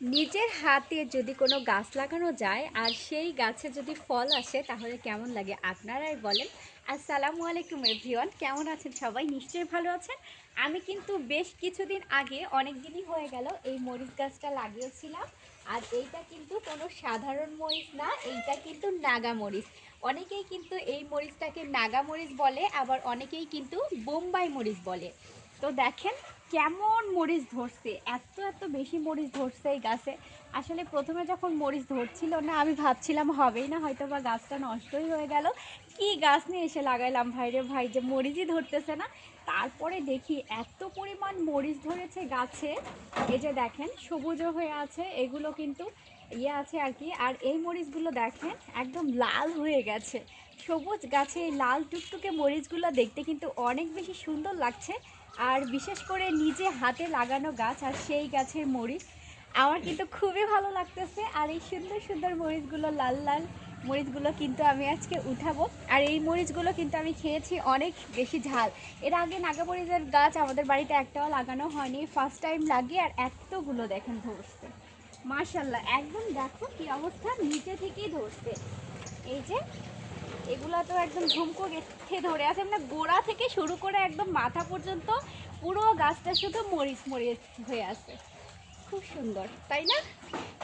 নিজের হাতে যদি কোনো গাছ লাগানো যায় আর সেই গাছে যদি ফল আসে তাহলে কেমন লাগে আপনারাই বলেন। আসসালামু আলাইকুম এভরিওয়ান, কেমন আছেন সবাই? নিশ্চয়ই ভালো আছেন। আমি কিন্তু বেশ কিছুদিন আগে, অনেক দিনই হয়ে গেল, এই মরিচ গাছটা লাগিয়েছিলাম। আর এইটা কিন্তু কোনো সাধারণ মরিচ না, এইটা কিন্তু নাগা মরিচ। অনেকেই কিন্তু এই মরিচটাকে নাগা মরিচ বলে, আবার অনেকেই কিন্তু বোম্বাই মরিচ বলে। তো দেখেন কেমন মরিচ ধরছে, এত এত বেশি মরিচ ধরছে এই গাছে। আসলে প্রথমে যখন মরিচ ধরছিল না, আমি ভাবছিলাম হবেই না, হয়তো বা গাছটা নষ্টই হয়ে গেল। কি গাছ নিয়ে এসে লাগাইলাম ভাই রে ভাই, যে মরিচই ধরতেছে না। তারপরে দেখি এত পরিমাণ মরিচ ধরেছে গাছে। এই যে দেখেন সবুজও হয়ে আছে, এগুলো কিন্তু ইয়ে আছে আর কি। আর এই মরিচগুলো দেখেন একদম লাল হয়ে গেছে। সবুজ গাছে এই লাল টুকটুকে মরিচগুলো দেখতে কিন্তু অনেক বেশি সুন্দর লাগছে। আর বিশেষ করে নিজে হাতে লাগানো গাছ আর সেই গাছের মরিচ আমার কিন্তু খুবই ভালো লাগতেছে। আর এই সুন্দর সুন্দর মরিচগুলো, লাল লাল মরিচগুলো কিন্তু আমি আজকে উঠাবো। আর এই মরিচগুলো কিন্তু আমি খেয়েছি অনেক বেশি ঝাল। এর আগে নাগামরিচের গাছ আমাদের বাড়িতে একটাও লাগানো হয়নি, ফার্স্ট টাইম লাগিয়ে। আর এতগুলো দেখেন ধরছে, মাশাল্লাহ। একদম দেখো কি অবস্থা, নিচে থেকেই ধরছে। এই যে এগুলা তো একদম ঝুমকো গেথে ধরে আছে, মানে গোড়া থেকে শুরু করে একদম মাথা পর্যন্ত পুরো গাছটা শুধু মরিচ মরিচ হয়ে আছে। খুব সুন্দর, তাই না?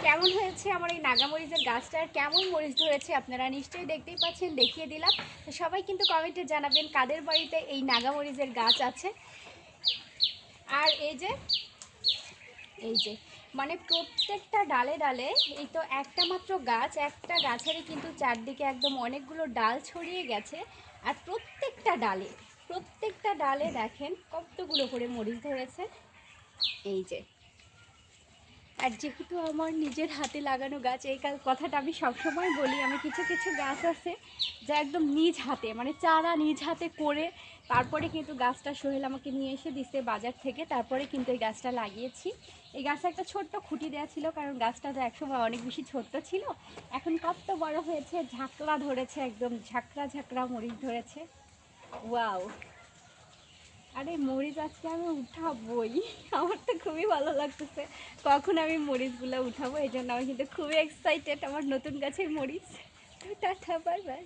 কেমন হয়েছে আমার এই নাগামরিচের গাছটা, আর কেমন মরিচ ধরেছে আপনারা নিশ্চয়ই দেখতেই পাচ্ছেন, দেখিয়ে দিলাম। তো সবাই কিন্তু কমেন্টে জানাবেন কাদের বাড়িতে এই নাগামরিচের গাছ আছে। আর এই যে মানে প্রত্যেকটা ডালে ডালে, এই তো একটা মাত্র গাছ, একটা গাছেরই কিন্তু চারদিকে একদম অনেকগুলো ডাল ছড়িয়ে গেছে। আর প্রত্যেকটা ডালে দেখেন কতগুলো করে মরিচ ধরেছে। এই যে, আর যেহেতু আমার নিজের হাতে লাগানো গাছ, এই কথাটা আমি সবসময় বলি, আমি কিছু কিছু গাছ আছে যা একদম নিজ হাতে, মানে চারা নিজ হাতে করে তারপরে কিন্তু গাছটা সোহেল আমাকে নিয়ে এসে দিছে বাজার থেকে, তারপরে কিন্তু এই গাছটা লাগিয়েছি। এই গাছে একটা ছোট্ট খুঁটি দেওয়া ছিল, কারণ গাছটা তো একসময় অনেক বেশি ছোট্ট ছিল। এখন কত বড় হয়েছে, ঝাঁকড়া ধরেছে, একদম ঝাঁকড়া ঝাঁকড়া মরিচ ধরেছে। ওয়াও! আরে মরিচ আজকে আমি উঠাবোই, আমার তো খুবই ভালো লাগতেছে। কখন আমি মরিচগুলো উঠাবো, এই জন্য আমি কিন্তু খুবই এক্সাইটেড আমার নতুন গাছের মরিচ। Tata, bye bye.